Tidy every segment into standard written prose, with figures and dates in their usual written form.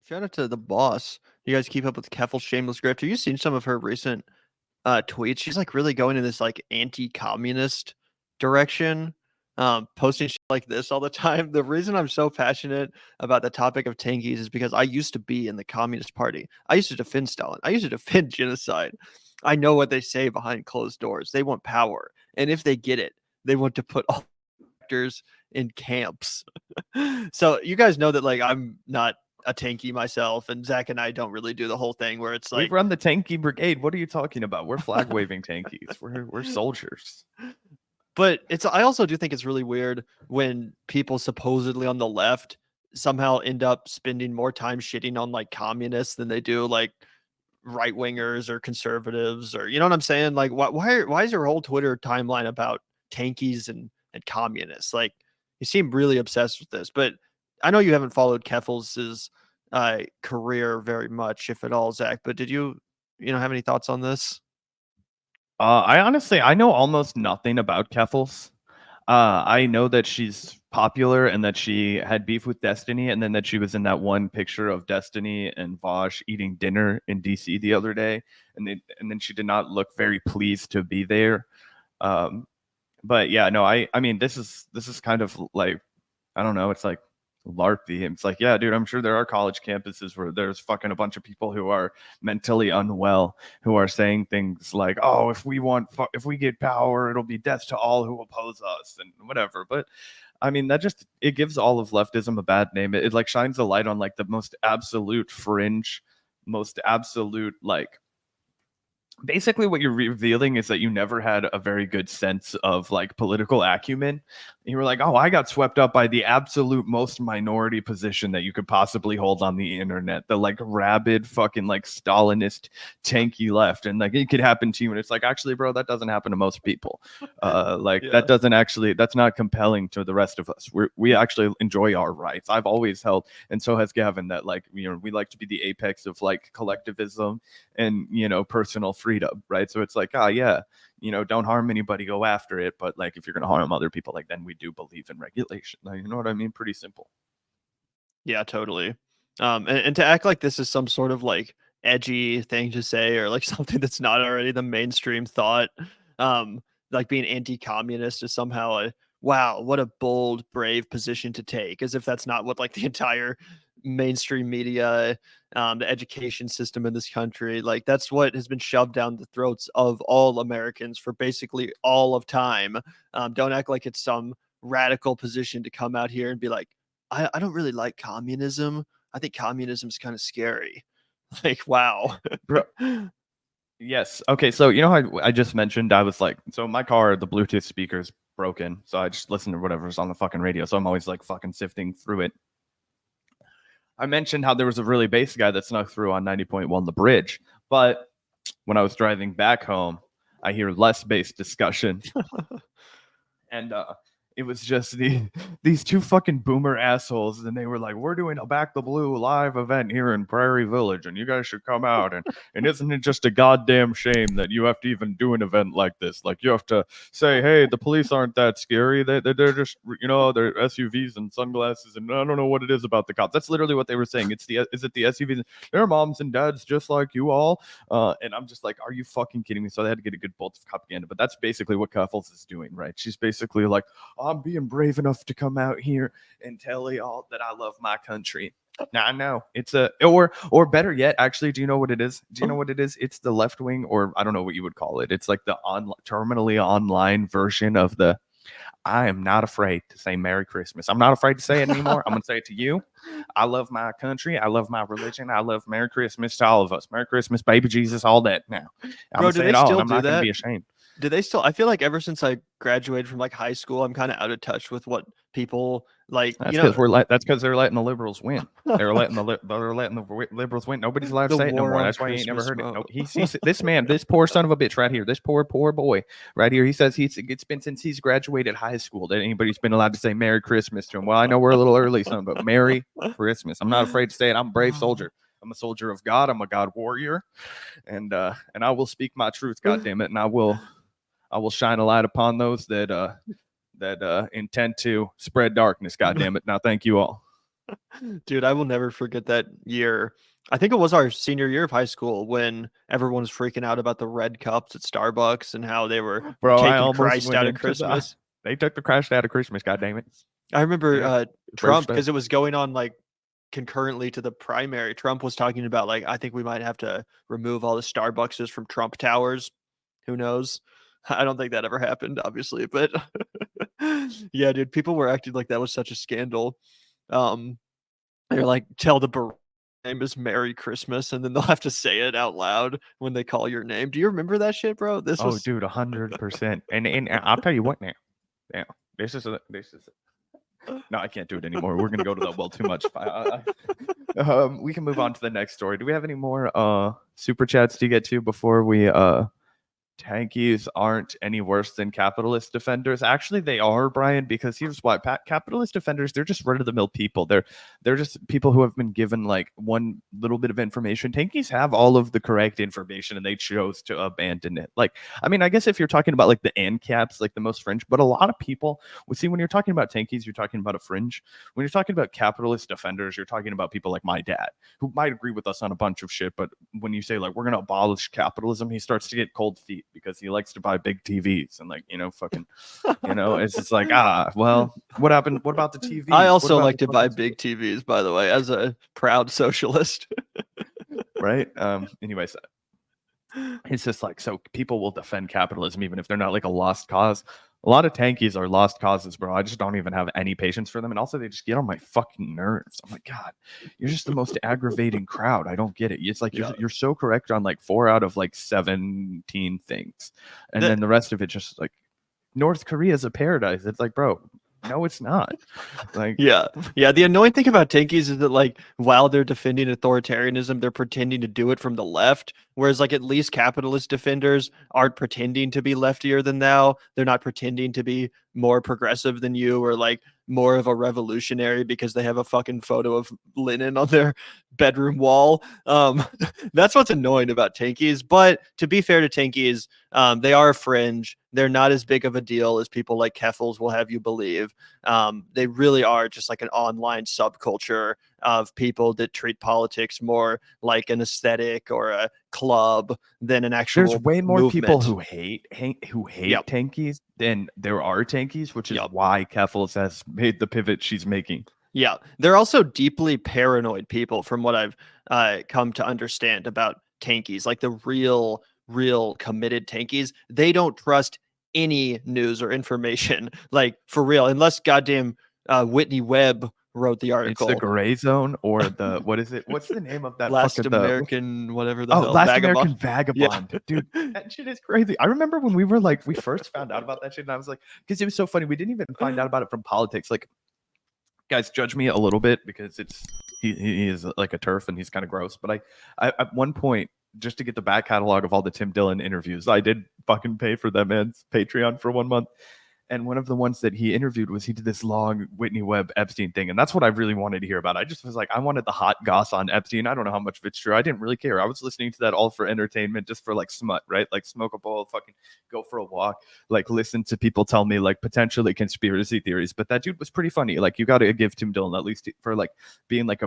Shout out to the boss. You guys keep up with Keffals Shameless Grift. Have you seen some of her recent tweets? She's like really going in this like anti-communist direction, posting shit like this all the time. The reason I'm so passionate about the topic of tankies is because I used to be in the Communist Party. I used to defend Stalin. I used to defend genocide. I know what they say behind closed doors. They want power, and if they get it, they want to put all actors in camps. So you guys know that like I'm not a tanky myself, and Zach and I don't really do the whole thing where it's We like run the tanky brigade. What are you talking about? We're flag waving tankies. We're soldiers. but it's I also do think it's really weird when people supposedly on the left somehow end up spending more time shitting on like communists than they do like right wingers or conservatives or you know what I'm saying? Like why is your whole Twitter timeline about tankies and communists? Like you seem really obsessed with this, but I know you haven't followed Keffels's career very much, if at all, Zach. But did you have any thoughts on this? I know almost nothing about Keffals. I know that she's popular and that she had beef with Destiny, and then that she was in that one picture of Destiny and Vosh eating dinner in DC the other day, and then she did not look very pleased to be there. Um, but yeah, no, I mean this is kind of like I don't know, it's like LARPy. It's like, yeah, dude, I'm sure there are college campuses where there's fucking a bunch of people who are mentally unwell who are saying things like, "Oh, if we get power, it'll be death to all who oppose us," and whatever. But I mean, that just it gives all of leftism a bad name. It like shines a light on like the most absolute fringe, most absolute like basically what you're revealing is that you never had a very good sense of like political acumen. You were like, oh, I got swept up by the absolute most minority position that you could possibly hold on the internet, the like rabid fucking like Stalinist tanky left, and like it could happen to you, and it's like, actually, bro, that doesn't happen to most people. Yeah. That's not compelling to the rest of us. We actually enjoy our rights. I've always held, and so has Gavin, that like, we like to be the apex of like collectivism and personal freedom, right? So it's like, yeah, don't harm anybody, go after it, but like if you're going to harm other people, like then we do believe in regulation. You know what I mean? Pretty simple. Yeah, totally. And to act like this is some sort of like edgy thing to say or like something that's not already the mainstream thought, um, like being anti-communist is somehow a wow, what a bold, brave position to take, as if that's not what like the entire mainstream media, the education system in this country, like that's what has been shoved down the throats of all Americans for basically all of time. Don't act like it's some radical position to come out here and be like, I don't really like communism. I think communism is kind of scary. Like, wow. Bro, yes. Okay. So you know how I just mentioned I was like, so my car, the Bluetooth speaker's broken, so I just listen to whatever's on the fucking radio. So I'm always like fucking sifting through it. I mentioned how there was a really bass guy that snuck through on 90.1 The Bridge, but when I was driving back home, I hear less bass discussion, and it was just these two fucking boomer assholes, and they were like, "We're doing a Back the Blue live event here in Prairie Village, and you guys should come out." And isn't it just a goddamn shame that you have to even do an event like this? Like you have to say, "Hey, the police aren't that scary. They're just they're SUVs and sunglasses, and I don't know what it is about the cops." That's literally what they were saying. Is it the SUVs? They're moms and dads just like you all. And I'm just like, are you fucking kidding me? So they had to get a good bolt of propaganda, but that's basically what Keffals is doing, right? She's basically like, I'm being brave enough to come out here and tell y'all that I love my country. Now I know it's or better yet, actually, do you know what it is? Do you know what it is? It's the left wing, or I don't know what you would call it. It's like the terminally online version of the I am not afraid to say Merry Christmas. I'm not afraid to say it anymore. I'm going to say it to you. I love my country. I love my religion. I love Merry Christmas to all of us. Merry Christmas, baby Jesus, all that. Now, I'm Bro, going to do say they it all, still and I'm do not going to that? be ashamed. Do they still? I feel like ever since I graduated from like high school, I'm kind of out of touch with what people like. That's because that's because they're letting the liberals win. They're letting the liberals win. Nobody's allowed to the say it no war more. on That's why you ain't never Christmas heard it. No, mode. he's this man, this poor son of a bitch right here, this poor boy right here. He says it's been since he's graduated high school that anybody's been allowed to say Merry Christmas to him. Well, I know we're a little early, son, but Merry Christmas. I'm not afraid to say it. I'm a brave soldier. I'm a soldier of God. I'm a God warrior, and I will speak my truth. God damn it, and I will shine a light upon those that intend to spread darkness. God damn it. Now, thank you all. Dude, I will never forget that year. I think it was our senior year of high school when everyone was freaking out about the red cups at Starbucks and how they were Bro, I taking almost Christ went out of into the. Christmas. They took the Christ out of Christmas. God damn it! I remember Yeah, Trump, roast us. because it was going on like concurrently to the primary. Trump was talking about like, I think we might have to remove all the Starbuckses from Trump towers. Who knows? I don't think that ever happened, obviously, but yeah, dude, people were acting like that was such a scandal. Um, they're like, tell the name is Merry Christmas, and then they'll have to say it out loud when they call your name. Do you remember that shit, bro? This Oh, was dude, 100%. And I'll tell you what now. Yeah, this is. No, I can't do it anymore. We're gonna go to the well too much. We can move on to the next story. Do we have any more super chats to get to before we tankies aren't any worse than capitalist defenders? Actually, they are, Brian, because here's why. Capitalist defenders, they're just run-of-the-mill people. They're just people who have been given like one little bit of information. Tankies have all of the correct information and they chose to abandon it. Like, I mean, I guess if you're talking about like the ANCAPs, like the most fringe, but a lot of people would see when you're talking about tankies, you're talking about a fringe. When you're talking about capitalist defenders, you're talking about people like my dad, who might agree with us on a bunch of shit, but when you say like we're gonna abolish capitalism, he starts to get cold feet because he likes to buy big TVs and like, fucking, it's just like, well, what happened? What about the TVs? I What also about like the to buy fucking big TVs, by the way, as a proud socialist. right? Anyways, it's just like, so people will defend capitalism even if they're not like a lost cause. A lot of tankies are lost causes, bro. I just don't even have any patience for them. And also, they just get on my fucking nerves. I'm like, God, you're just the most aggravating crowd. I don't get it. It's like Yeah. you're so correct on like 4 out of like 17 things. And The- then the rest of it just like North Korea is a paradise. It's like, bro, no, it's not. Like, Yeah. Yeah. The annoying thing about tankies is that, like, while they're defending authoritarianism, they're pretending to do it from the left. Whereas, like, at least capitalist defenders aren't pretending to be leftier than thou. They're not pretending to be more progressive than you or, like, more of a revolutionary because they have a fucking photo of Lenin on their bedroom wall. That's what's annoying about tankies. But to be fair to tankies, they are a fringe. They're not as big of a deal as people like Keffals will have you believe. They really are just like an online subculture of people that treat politics more like an aesthetic or a club than an there's actual way more people movement. who hate Yep. tankies than there are tankies, which is Yep. why Keffels has made the pivot she's making. Yeah. They're also deeply paranoid people, from what I've come to understand about tankies, like the real committed tankies. They don't trust any news or information, like for real, unless goddamn Whitney Webb wrote the It's the article. gray zone or the what is it? What's the name of that Last fucking the American, whatever the hell, Last vagabond. American Yeah. Vagabond, dude. That shit is crazy. I remember when we were like we first found out about that shit, and I was like, because it was so funny. We didn't even find out about it from politics. Like, guys, judge me a little bit because he is like a turf and he's kind of gross. But I at one point, just to get the back catalog of all the Tim Dillon interviews, I did fucking pay for them and Patreon for 1 month. And one of the ones that he interviewed was he did this long Whitney Webb Epstein thing. And that's what I really wanted to hear about. I just was like, I wanted the hot goss on Epstein. I don't know how much of it's true. I didn't really care. I was listening to that all for entertainment, just for like smut, right? Like smoke a bowl, fucking go for a walk, like listen to people tell me like potentially conspiracy theories. But that dude was pretty funny. Like you got to give Tim Dillon at least for like being like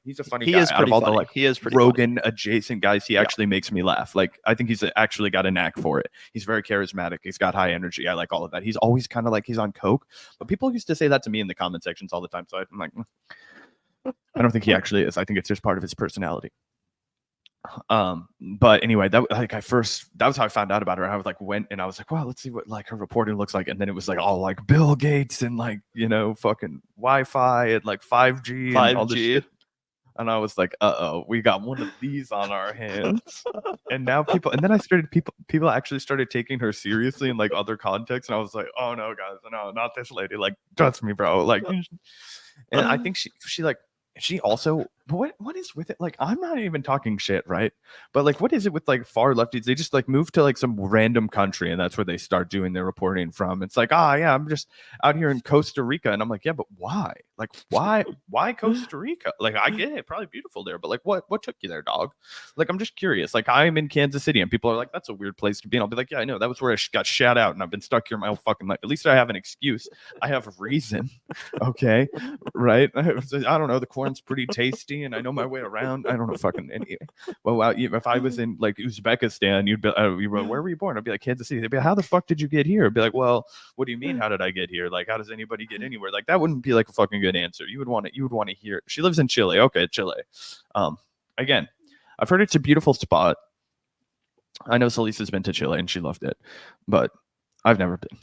he's a funny He guy. is Out pretty of all the funny. like He is pretty Rogan adjacent guys, he Yeah. actually makes me laugh. Like I think he's actually got a knack for it. He's very charismatic. He's got high energy. I like all of that. He's always kind of like he's on coke, but people used to say that to me in the comment sections all the time. So I'm like, I don't think he actually is. I think it's just part of his personality. But anyway, that was how I found out about her. I was like went and I was like, wow, let's see what like her reporting looks like. And then it was like all like Bill Gates and like, fucking Wi-Fi and like 5G and all this 5G. shit. And I was like, we got one of these on our hands. And now people actually started taking her seriously in like other contexts. And I was like, oh no, guys, no, not this lady. Like, trust me, bro. Like, and I think she also, but what is with it? Like, I'm not even talking shit, right? But like, what is it with like far lefties? They just like move to like some random country and that's where they start doing their reporting from. It's like, yeah, I'm just out here in Costa Rica. And I'm like, yeah, but why? Like, why Costa Rica? Like, I get it, probably beautiful there, but like, what took you there, dog? Like, I'm just curious. Like, I'm in Kansas City, and people are like, that's a weird place to be. And I'll be like, yeah, I know. That was where I got shat out, and I've been stuck here my whole fucking life. At least I have an excuse. I have a reason. Okay, right? I don't know. The corn's pretty tasty, and I know my way around. I don't know fucking any. Well, if I was in like Uzbekistan, you'd be, where were you born? I'd be like, Kansas City. They'd be like, how the fuck did you get here? I'd be like, well, what do you mean? How did I get here? Like, how does anybody get anywhere? Like, that wouldn't be like a fucking good answer. You would want to hear. She lives in Chile. Okay, Chile. Again, I've heard it's a beautiful spot. I know Salisa's been to Chile and she loved it, but I've never been.